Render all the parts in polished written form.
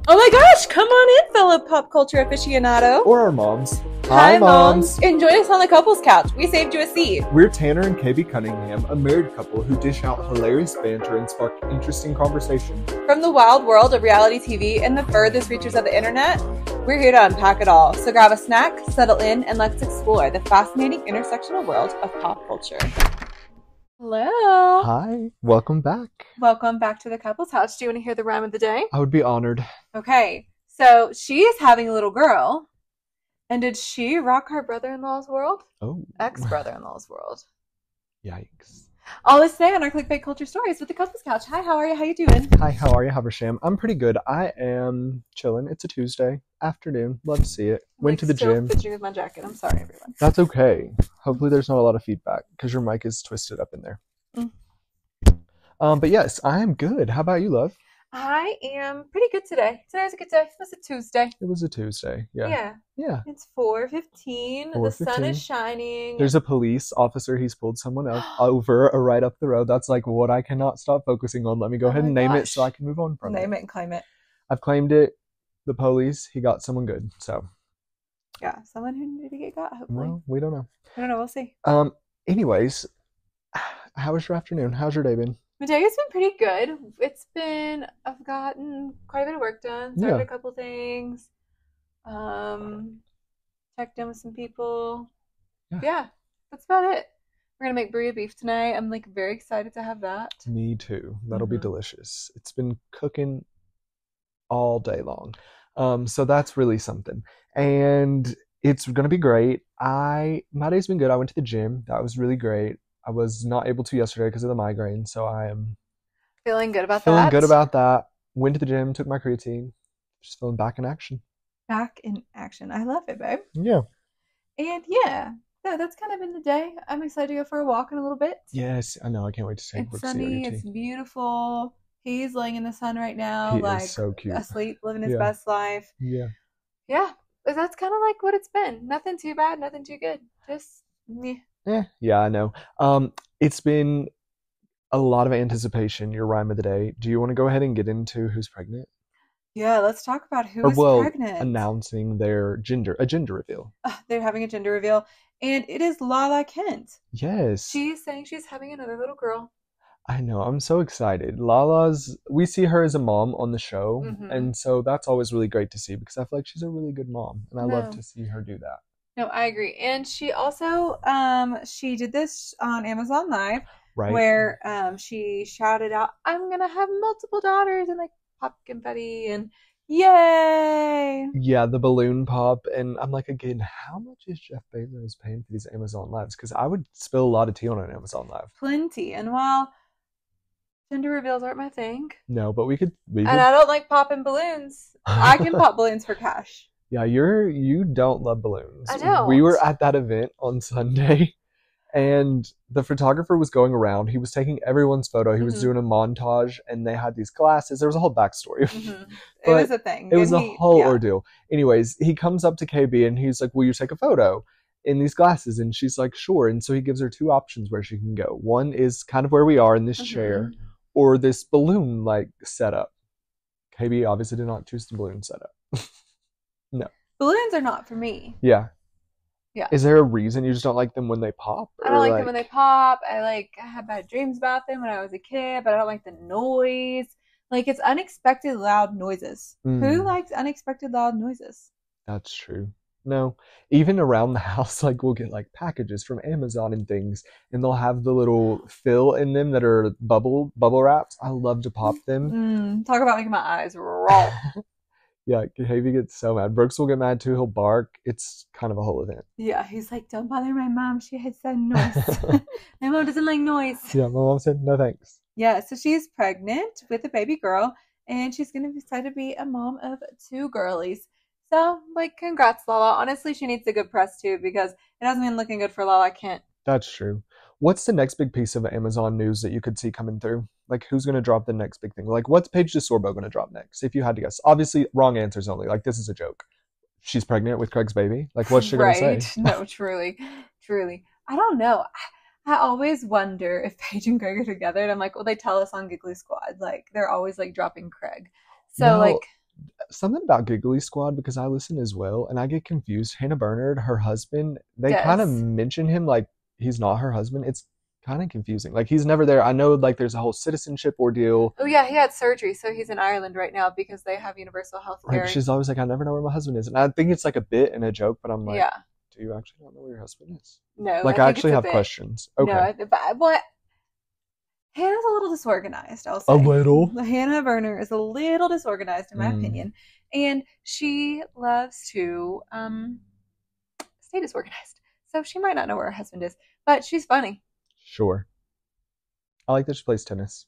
Oh my gosh, come on in, fellow pop culture aficionado. Or our moms. Hi, moms. Enjoy us on the couples couch. We saved you a seat. We're Tanner and KB Cunningham, a married couple who dish out hilarious banter and spark interesting conversation. From the wild world of reality TV and the furthest reaches of the internet, we're here to unpack it all. So grab a snack, settle in, and let's explore the fascinating intersectional world of pop culture. Hello. Hi. Welcome back. Welcome back to the couples house. Do you want to hear the rhyme of the day? I would be honored. Okay, so she is having a little girl. And did she rock her brother-in-law's world? Oh. Ex-brother-in-law's world. Yikes. All this today on our clickbait culture stories with the couples couch. Hi, how are you? How you doing? Hi, how are you, Haversham? I'm pretty good. I am chilling. It's a Tuesday afternoon. Love to see it. Went to the gym. Fidgeting with my jacket. I'm sorry, everyone. That's okay. Hopefully there's not a lot of feedback because your mic is twisted up in there. But yes, I am good. How about you, love? I am pretty good today. Today was a good day. It was a Tuesday. It was a Tuesday. Yeah. It's 4:15. The sun is shining. There's a police officer. He's pulled someone up over or right up the road. That's like what I cannot stop focusing on. Let me go ahead and name it so I can move on from it. Name it and claim it. I've claimed it. The police. He got someone good. So. Yeah, someone who needed to get got. Hopefully. Well, we don't know. I don't know. We'll see. Anyways, how was your afternoon? How's your day been? My day has been pretty good. I've gotten quite a bit of work done. Started a couple things. Checked in with some people. Yeah, that's about it. We're going to make burrito beef tonight. I'm very excited to have that. Me too. That'll be delicious. It's been cooking all day long. So that's really something. And it's going to be great. My day's been good. I went to the gym. That was really great. I was not able to yesterday because of the migraine, so I am feeling good about that. Went to the gym, took my creatine. Just feeling back in action. Back in action. I love it, babe. Yeah. And that's kind of been the day. I'm excited to go for a walk in a little bit. Yes, I know. I can't wait to take It's sunny. It's beautiful. He's laying in the sun right now, is so cute. Asleep, living his best life. Yeah. Yeah. But that's kind of like what it's been. Nothing too bad, nothing too good. Just Yeah, I know. It's been a lot of anticipation, your rhyme of the day. Do you want to go ahead and get into who's pregnant? Yeah, let's talk about who is pregnant. Announcing a gender reveal. They're having a gender reveal, and it is Lala Kent. Yes. She's saying she's having another little girl. I know. I'm so excited. We see her as a mom on the show, and so that's always really great to see because I feel like she's a really good mom, and I love to see her do that. No, I agree. And she also, she did this on Amazon Live, right? Where she shouted out, "I'm gonna have multiple daughters," and pop confetti and yay! Yeah, the balloon pop, and I'm like, again, how much is Jeff Bezos paying for these Amazon Lives? Because I would spill a lot of tea on an Amazon Live. Plenty, and while gender reveals aren't my thing, no, but we could. And I don't like popping balloons. I can pop balloons for cash. Yeah, you don't love balloons. I don't. We were at that event on Sunday, and the photographer was going around. He was taking everyone's photo. He was doing a montage, and they had these glasses. There was a whole backstory. It was a thing. It was a whole ordeal. Anyways, he comes up to KB, and he's like, "Will you take a photo in these glasses?" And she's like, "Sure." And so he gives her two options where she can go. One is kind of where we are in this chair, or this balloon setup. KB obviously did not choose the balloon setup. No. Balloons are not for me. Yeah. Is there a reason you just don't like them when they pop? I don't like them when they pop. I had bad dreams about them when I was a kid, but I don't like the noise. It's unexpected loud noises. Who likes unexpected loud noises? That's true. No. Even around the house, we'll get packages from Amazon and things, and they'll have the little fill in them that are bubble wraps. I love to pop them. Talk about making my eyes roll. Yeah, Havy gets so mad. Brooks will get mad too. He'll bark. It's kind of a whole event. Yeah, he's like, "Don't bother my mom. She hates that noise." My mom doesn't like noise. Yeah, my mom said, "No thanks." Yeah, so she's pregnant with a baby girl, and she's going to decide to be a mom of two girlies. So, congrats, Lala. Honestly, she needs a good press too because it hasn't been looking good for Lala Kent. That's true. What's the next big piece of Amazon news that you could see coming through? Who's going to drop the next big thing? What's Paige DeSorbo going to drop next? If you had to guess. Obviously, wrong answers only. This is a joke. She's pregnant with Craig's baby. What's she going to say? No, truly. I don't know. I always wonder if Paige and Craig are together. And I'm like, well, they tell us on Giggly Squad. They're always, dropping Craig. So, something about Giggly Squad, because I listen as well, and I get confused. Hannah Bernard, her husband, they kind of Yes. mention him like he's not her husband. It's kind of confusing. Like he's never there. I know like there's a whole citizenship ordeal. Oh yeah, he had surgery, so he's in Ireland right now because they have universal health Right, but care. she's always like, I never know where my husband is. And I think it's like a bit and a joke, but I'm like, Yeah. do you actually not know where your husband is? No, Like I I think actually it's a have bit. questions. No, Okay. but Hannah's a little disorganized, I'll A say. little. Hannah Berner is a little disorganized, in my Mm, opinion, and she loves to stay disorganized. So she might not know where her husband is, but she's funny. sure. I like that she plays tennis.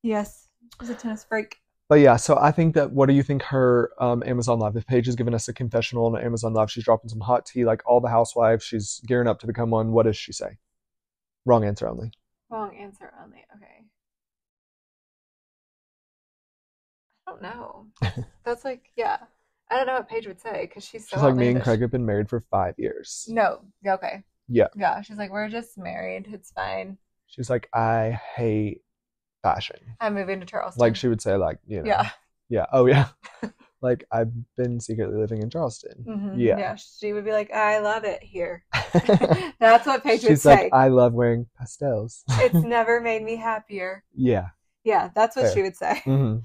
Yes, she's a tennis freak. But yeah, so I think that, what do you think her Amazon Live? If Paige is giving us a confessional on Amazon Live, she's dropping some hot tea like all the housewives. She's gearing up to become one. What does she say? Wrong answer only. Wrong answer only. Okay. I don't know. That's like, yeah. I don't know what Paige would say because she's so She's like, me and outlandish. Craig have been married for 5 years. No. Okay. Yeah. Yeah. She's like, we're just married. It's fine. She's like, I hate fashion. I'm moving to Charleston. Like she would say, like, you know. Yeah. Yeah. Oh yeah. Like I've been secretly living in Charleston. Mm-hmm. Yeah. Yeah. She would be like, I love it here. That's what Paige would She's say. like, I love wearing pastels. It's never made me happier. Yeah. Yeah. That's what Fair. she would say. Mm-hmm.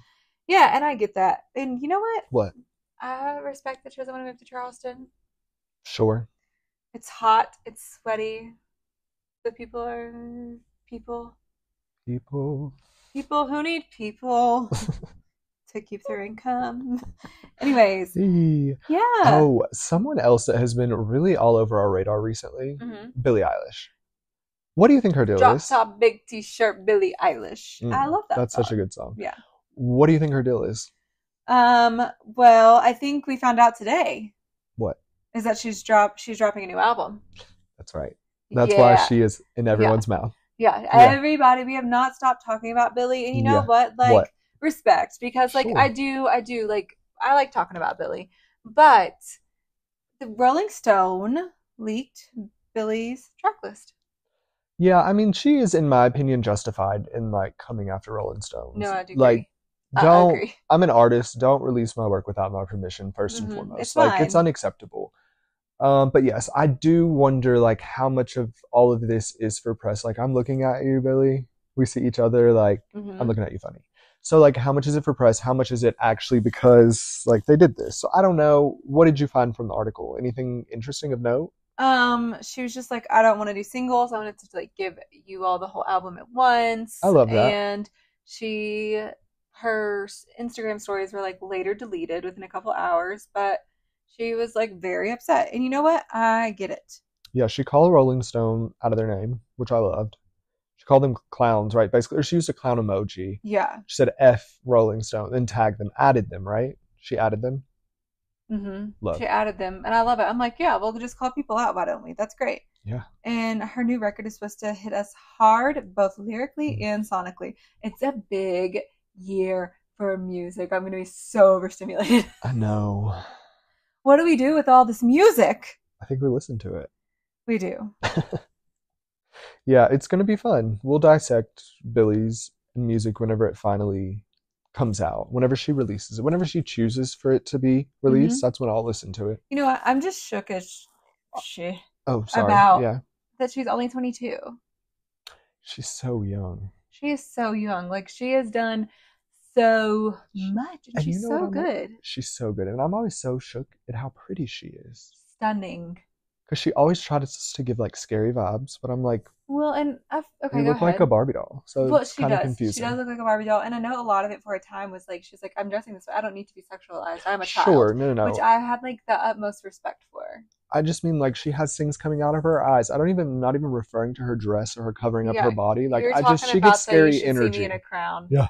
Yeah. And I get that. And you know what? What? I respect that she doesn't want to move to Charleston. Sure. It's hot. It's sweaty. The people are people. People who need people to keep their income. Anyways, yeah. Oh, someone else that has been really all over our radar recently, Billie Eilish. What do you think her deal Drop is? top big t-shirt, Billie Eilish. I love that. That's song. such a good song. Yeah. What do you think her deal is? Well, I think we found out today. What? Is that she's dropping a new album. That's right. That's why she is in everyone's mouth. Yeah, everybody. We have not stopped talking about Billie, and you know what? Like, respect, because like I do like, I like talking about Billie, but the Rolling Stone leaked Billie's track list. Yeah, I mean, she is, in my opinion, justified in like coming after Rolling Stones. No, I do like, agree. I'm an artist. Don't release my work without my permission, first and foremost. It's like, fine. it's unacceptable. But yes, I do wonder like how much of all of this is for press. Like, I'm looking at you, Billie. We see each other. Like, I'm looking at you funny. So like, how much is it for press? How much is it actually because like they did this? So I don't know. What did you find from the article? Anything interesting of note? She was just like, I don't want to do singles. I wanted to like give you all the whole album at once. I love that. And her Instagram stories were like later deleted within a couple hours, but she was like very upset. And you know what? I get it. Yeah, she called Rolling Stone out of their name, which I loved. She called them clowns, right? Basically, or she used a clown emoji. Yeah. She said F Rolling Stone, then tagged them, added them, right? She added them. Love. She added them, and I love it. I'm like, yeah, we'll just call people out. Why don't we? That's great. Yeah. And her new record is supposed to hit us hard, both lyrically and sonically. It's a big year for music. I'm going to be so overstimulated. I know. What do we do with all this music? I think we listen to it. We do. Yeah, it's going to be fun. We'll dissect Billie's music whenever it finally comes out, whenever she releases it, whenever she chooses for it to be released. That's when I'll listen to it. You know what? I'm just shook as shit. Oh, sorry. About that she's only 22. She's so young. She is so young. Like, she has done so much, and she's so good. She's so good, and I'm always so shook at how pretty she is. Stunning. Because she always tries to give like scary vibes, but I'm like, well, and okay, you look like a Barbie doll, so it's kind of confusing. She does look like a Barbie doll, and I know a lot of it for a time was like, she's like, I'm dressing this way. I don't need to be sexualized. I'm a child. Sure, no. Which I had like the utmost respect for. I just mean like she has things coming out of her eyes. Not even referring to her dress or her covering up her body. Like she gets scary energy. See Me in a Crown. Yeah.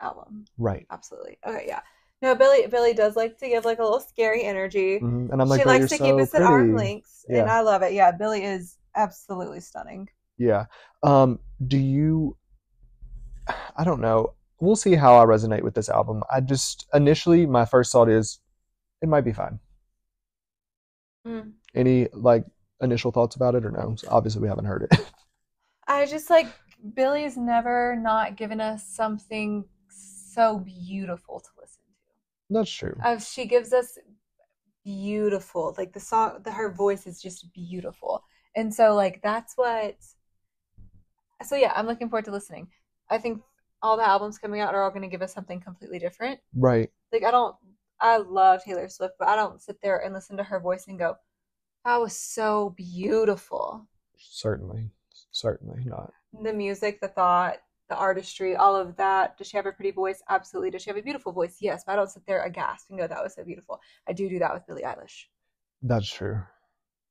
Album. Right. Absolutely. Okay. Yeah. No, Billie does like to give like a little scary energy. And I'm like, she likes to keep us at arm's length, and I love it. Yeah, Billie is absolutely stunning. Yeah. I don't know. We'll see how I resonate with this album. I just initially my first thought is it might be fine. Any like initial thoughts about it or no? So obviously we haven't heard it. I just like Billie's never not given us something so beautiful to listen That's true. She gives us beautiful, like the song, her voice is just beautiful. And so like that's what, so yeah, I'm looking forward to listening. I think all the albums coming out are all going to give us something completely different. Right. Like I love Taylor Swift, but I don't sit there and listen to her voice and go, that was so beautiful. Certainly not. The music, the thought, the artistry, all of that. Does she have a pretty voice? Absolutely. Does she have a beautiful voice? Yes, but I don't sit there aghast and go, that was so beautiful. I do that with Billie Eilish. That's true.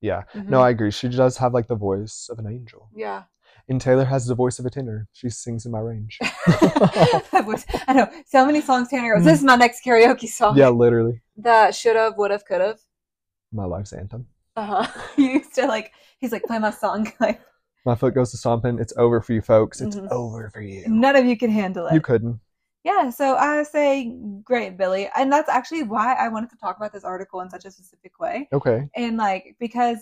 Yeah. Mhm. No, I agree. She does have like the voice of an angel. Yeah. And Taylor has the voice of a tenor. She sings in my range. I know. So many songs Tanner goes, this is my next karaoke song. Yeah, literally. The should've, would've, could've. My life's anthem. He used to like, he's like, play my song. Like, my foot goes to stomping. It's over for you folks. It's over for you. None of you can handle it. You couldn't. Yeah, so I say great, Billie. And that's actually why I wanted to talk about this article in such a specific way. Okay. And like, because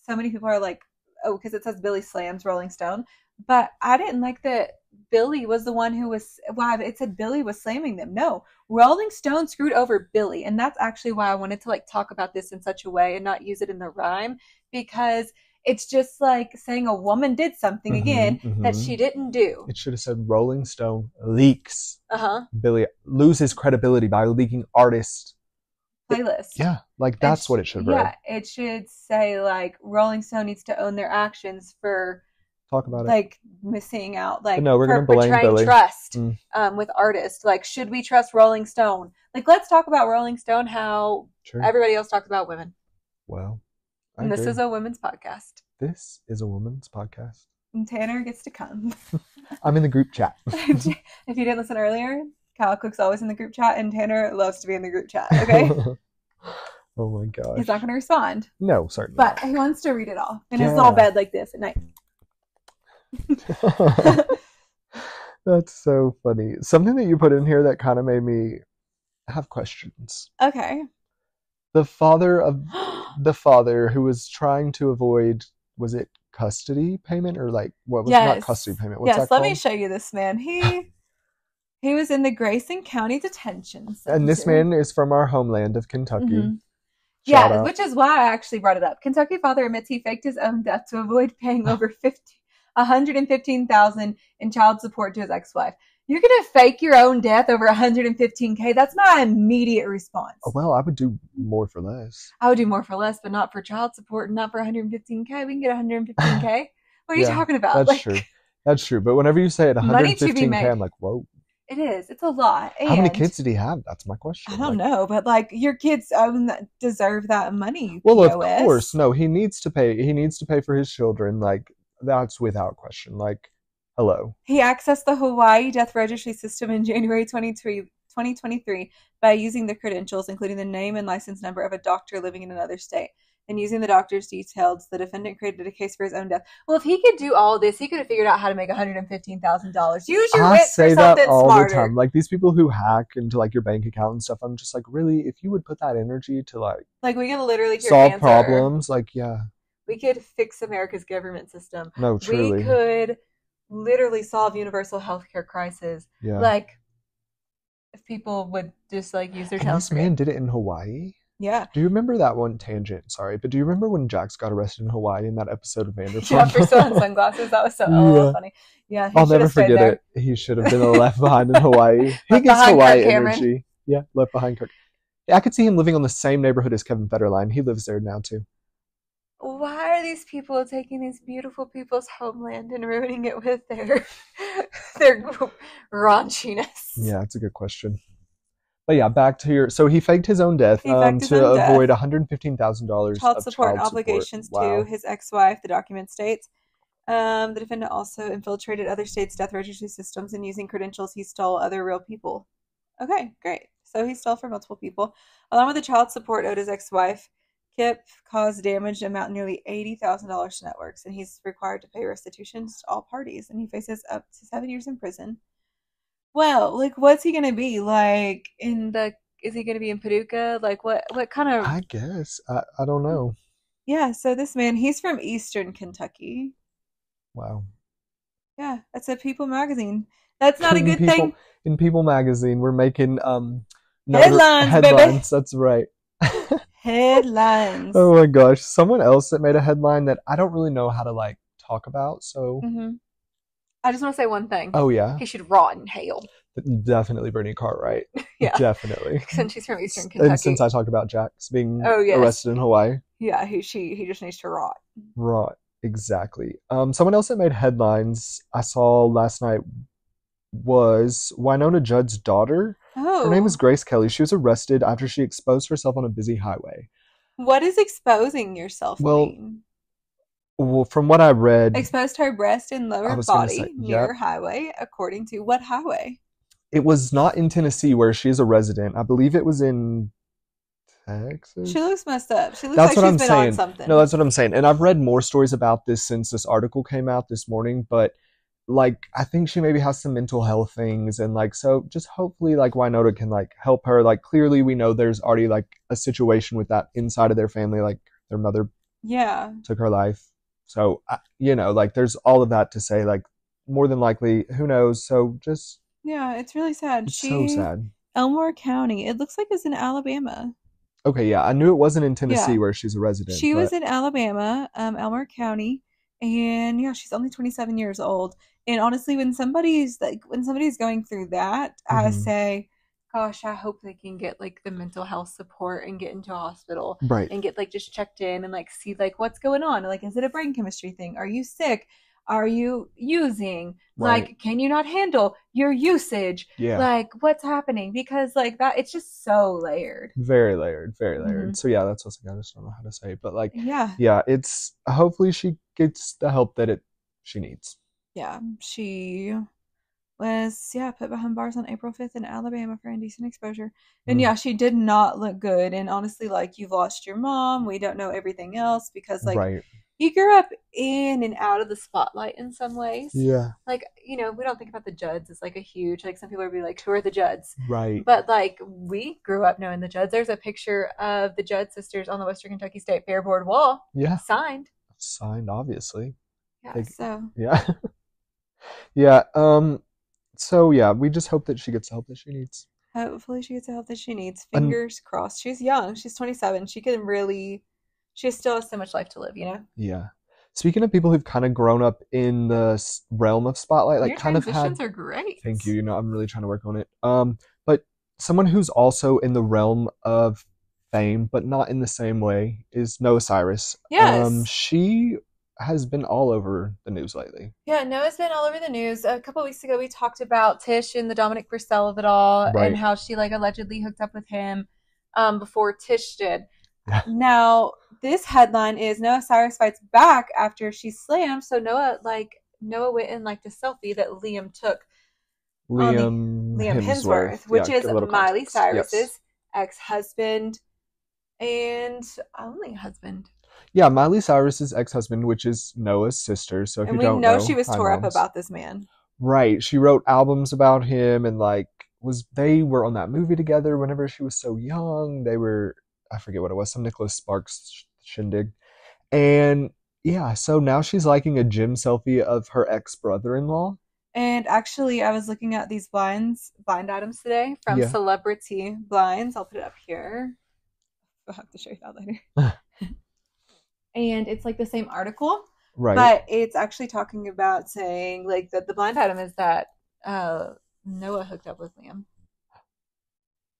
so many people are like, oh, because it says Billie slams Rolling Stone. But I didn't like that Billie was the one who was, why it said Billie was slamming them. No, Rolling Stone screwed over Billie. And that's actually why I wanted to like talk about this in such a way and not use it in the rhyme, because it's just like saying a woman did something again that she didn't do. It should have said Rolling Stone leaks. Billie loses credibility by leaking artist playlist. Yeah, like that's what it should read. Yeah, it should say like Rolling Stone needs to own their actions for talk about like missing out, like no, we're gonna blame Billie. Trust with artists. Like, should we trust Rolling Stone? Like, let's talk about Rolling Stone. How everybody else talks about women. Well. And this is a women's podcast. This is a women's podcast. And Tanner gets to come. I'm in the group chat. If you didn't listen earlier, Kyle Cook's always in the group chat, and Tanner loves to be in the group chat, okay? Oh my gosh. He's not going to respond. No, certainly. But he wants to read it all in his little bed like this at night. That's so funny. Something that you put in here that kind of made me have questions. Okay. The father who was trying to avoid, was it custody payment or like what was not custody payment? What's that called? Let me show you this man. He was in the Grayson County Detention Center. And this man is from our homeland of Kentucky. Yeah, which is why I actually brought it up. Kentucky father admits he faked his own death to avoid paying over $115,000 in child support to his ex-wife. You're going to fake your own death over $115K? That's my immediate response. Oh, well, I would do more for less. I would do more for less, but not for child support and not for $115K. We can get $115K. What are you talking about? That's true. That's true. But whenever you say it, $115K, I'm like, whoa. It is. It's a lot. And how many kids did he have? That's my question. I don't know, but like your kids deserve that money. Well, of course. No, he needs to pay. He needs to pay for his children. Like, that's without question. Like, hello. He accessed the Hawaii death registry system in January 2023 by using the credentials, including the name and license number of a doctor living in another state. And using the doctor's details, the defendant created a case for his own death. Well, if he could do all this, he could have figured out how to make $115,000. Use your wits for something smarter. I say that all the time. Like, these people who hack into, like, your bank account and stuff, I'm just like, really? If you would put that energy to, like we could literally cure solve cancer. Problems, like, yeah. We could fix America's government system. No, truly. We could literally solve universal healthcare crisis. Yeah. Like, if people would just, like, use their talent. This man did it in Hawaii? Yeah. Do you remember that one tangent? Sorry, but do you remember when Jax got arrested in Hawaii in that episode of Vanderpump? Yeah, for selling sunglasses. That was so funny. Yeah, I'll never forget it. He should have been left behind in Hawaii. He gets Hawaii energy. Yeah, left behind Kirk. Yeah, I could see him living on the same neighborhood as Kevin Federline. He lives there now too. Why are these people taking these beautiful people's homeland and ruining it with their raunchiness? Yeah, that's a good question. But yeah, back to your... So he faked his own death to avoid $115,000 child support obligations to his ex-wife, the document states. The defendant also infiltrated other states' death registry systems, and using credentials, he stole other real people. Okay, great. So he stole from multiple people. Along with the child support owed his ex-wife, Kip caused damage amount nearly $80,000 to networks, and he's required to pay restitution to all parties, and he faces up to 7 years in prison. Well, like, what's he gonna be like is he gonna be in Paducah? Like, what kind of? I guess I don't know. Yeah, so this man, he's from Eastern Kentucky. Wow. Yeah, that's a People magazine. That's not a good thing. In People magazine, we're making Headlines, baby. Headlines, that's right. Headlines. Oh my gosh. Someone else that made a headline that I don't really know how to like talk about, so I just want to say one thing. oh yeah. He should rot in hell. Definitely Brittany Cartwright. Yeah. Definitely. Since she's from Eastern Kentucky. And since I talked about Jax being yes. arrested in Hawaii. Yeah, he just needs to rot. Right. Exactly. Someone else that made headlines I saw last night was Wynonna Judd's daughter. Oh. Her name is Grace Kelly. She was arrested after she exposed herself on a busy highway. What does exposing yourself mean? Well, from what I read... Exposed her breast and lower body near highway, according to what highway? It was not in Tennessee where she is a resident. I believe it was in Texas. She looks messed up. She looks like she's been on something. No, that's what I'm saying. And I've read more stories about this since this article came out this morning, but like I think she maybe has some mental health things, and like so just hopefully like Wynonna can like help her. Like clearly we know there's already like a situation with that inside of their family, like their mother took her life. So like there's all of that to say, like more than likely, who knows? So just it's really sad. It's so sad. Elmore County. It looks like it's in Alabama. Okay, yeah, I knew it wasn't in Tennessee where she's a resident. She was in Alabama, Elmore County, and she's only 27 years old. And honestly, when somebody's going through that, I say, gosh, I hope they can get like the mental health support and get into a hospital, right? And get like just checked in and like see like what's going on. Like, is it a brain chemistry thing? Are you sick? Are you using? Right. Like, can you not handle your usage? Yeah. Like, what's happening? Because like that, it's just so layered. Very layered, very layered. So yeah, that's what I just don't know how to say. But like, yeah, it's hopefully she gets the help that she needs. Yeah, she was put behind bars on April 5th in Alabama for indecent exposure. And she did not look good. And honestly, like, you've lost your mom. We don't know everything else because like you grew up in and out of the spotlight in some ways. Yeah. Like, we don't think about the Judds as like a huge, like some people would be like, who are the Judds? Right. But like we grew up knowing the Judds. There's a picture of the Judd sisters on the Western Kentucky State Fair board wall. Yeah. Signed, obviously. Yeah. So. Yeah. Yeah. So yeah, we just hope that she gets the help that she needs. Hopefully she gets the help that she needs. Fingers crossed. She's young. She's 27. She still has so much life to live, Yeah. Speaking of people who've kind of grown up in the realm of spotlight, like your kind of transitions are great. Thank you. I'm really trying to work on it. But someone who's also in the realm of fame, but not in the same way, is Noah Cyrus. Yes. She has been all over the news lately. Yeah, Noah's been all over the news. A couple of weeks ago, we talked about Tish and the Dominic Purcell of it all, and how she like allegedly hooked up with him before Tish did. Now, this headline is Noah Cyrus fights back after she slammed. So Noah went and liked a selfie that Liam took. Liam Hemsworth, which is Miley Cyrus's ex-husband and only husband. Yeah, Miley Cyrus's ex-husband, which is Noah's sister. So if you don't know, she was tore up about this man. Right. She wrote albums about him, and like they were on that movie together whenever she was so young. They were, I forget what it was, some Nicholas Sparks shindig. And yeah, so now she's liking a gym selfie of her ex-brother-in-law. And actually, I was looking at these blind items today from Celebrity Blinds. I'll put it up here. I'll have to show you that later. And it's like the same article, right? But it's actually talking about saying like that the blind item is that Noah hooked up with Liam.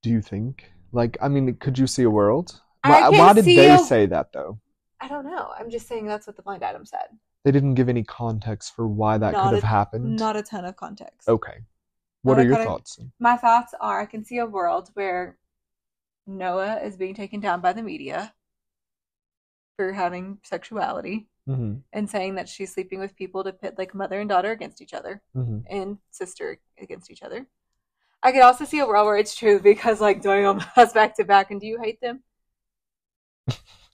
Do you think? Like, I mean, could you see a world? Why did they say that though? I don't know. I'm just saying that's what the blind item said. They didn't give any context for why that could have happened. Not a ton of context. Okay. What are your thoughts? My thoughts are I can see a world where Noah is being taken down by the media for having sexuality and saying that she's sleeping with people to pit like mother and daughter against each other and sister against each other. I could also see a world where it's true because like damn, that's back to back. And do you hate them?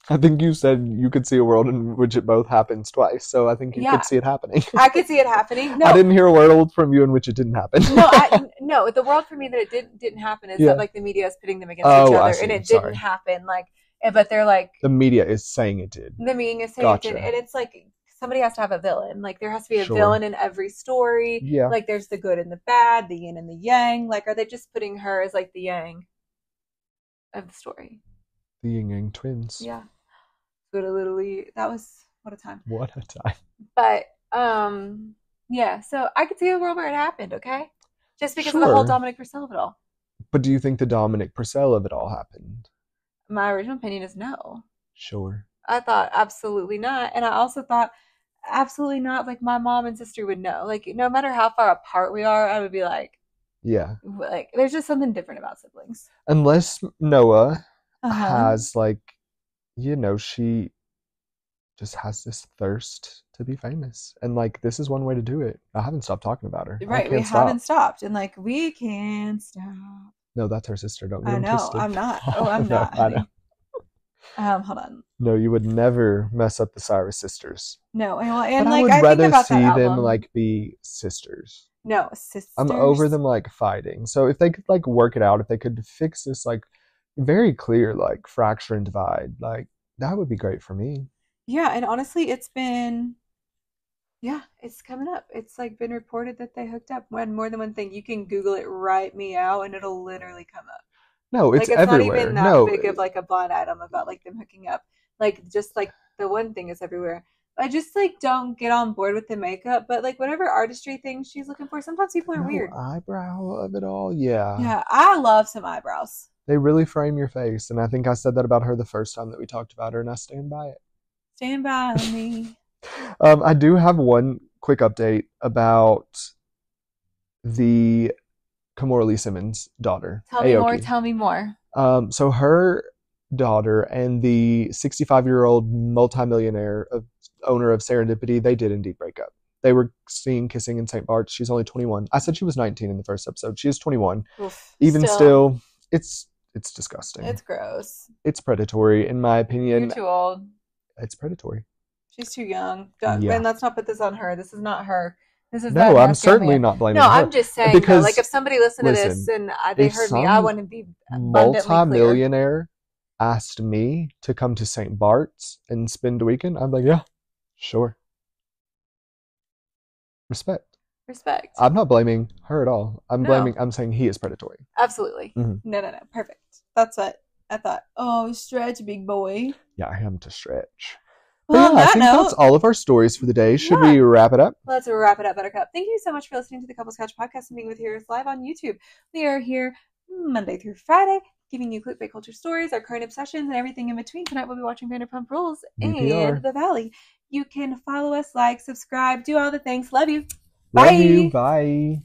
I think you said you could see a world in which it both happens twice. So I think you could see it happening. I could see it happening. No, I didn't hear a world from you in which it didn't happen. No, the world for me that it didn't happen is that like the media is pitting them against each other, and it didn't happen. Like, but they're like the media is saying it did. The media is saying it did, and it's like somebody has to have a villain. Like there has to be a villain in every story. Yeah, like there's the good and the bad, the yin and the yang. Like, are they just putting her as like the yang? of the story. The Yin Yang twins. Yeah. Literally, that was, what a time. What a time. But, yeah, so I could see a world where it happened, okay? Just because of the whole Dominic Purcell of it all. But do you think the Dominic Purcell of it all happened? My original opinion is no. Sure. I thought absolutely not. And I also thought absolutely not. Like, my mom and sister would know. Like, no matter how far apart we are, I would be like, yeah. Like, there's just something different about siblings. Unless Noah has, like, you know, she just has this thirst to be famous. And, like, this is one way to do it. I haven't stopped talking about her. Right, we haven't stopped. And, like, we can't stop. No, that's her sister. Don't get I know, twisted. I'm not. Oh, I'm not. I know. Hold on. No, you would never mess up the Cyrus sisters. No, and but like, I would rather think about see them, like, be sisters. No, sisters. I'm over them, like, fighting. So if they could, like, work it out, if they could fix this, like, very clear, like, fracture and divide, like, that would be great for me. Yeah, and honestly, it's coming up. It's, like, been reported that they hooked up. More than one thing. You can Google it, write me out, and it'll literally come up. No, it's like, it's everywhere. Not even that big of, like, a blind item about, like, them hooking up. Like, just, like, the one thing is everywhere. I just, like, don't get on board with the makeup, but, like, whatever artistry thing she's looking for, sometimes people are weird. Eyebrow of it all, yeah. Yeah, I love some eyebrows. They really frame your face, and I think I said that about her the first time that we talked about her, and I stand by it. Stand by me. I do have one quick update about the Kimora Lee Simmons' daughter. Tell me more. So her daughter and the 65-year-old multimillionaire owner of Serendipity, they did indeed break up. They were seen kissing in St. Bart's. She's only 21. I said she was 19 in the first episode. She is 21. Oof, Even still, it's disgusting. It's gross. It's predatory, in my opinion. You're too old. It's predatory. She's too young. Yeah. And let's not put this on her. This is not her. This is no, I'm certainly not blaming her. No, I'm just saying, because, like, if somebody listened to this and they heard me, I want to be multi-millionaire asked me to come to St. Bart's and spend a weekend, I'm like, yeah, sure. Respect. I'm not blaming her at all. I'm saying he is predatory. Absolutely. Mm-hmm. No. Perfect. That's what I thought. Oh, stretch, big boy. Yeah, I am to stretch. Well, I think that's all of our stories for the day. Should we wrap it up? Let's wrap it up, Buttercup. Thank you so much for listening to the Couples Couch podcast and being with us live on YouTube. We are here Monday through Friday, giving you clickbait culture stories, our current obsessions, and everything in between. Tonight we'll be watching Vanderpump Rules and The Valley. You can follow us, like, subscribe, do all the things. Love you. Bye. Love you. Bye.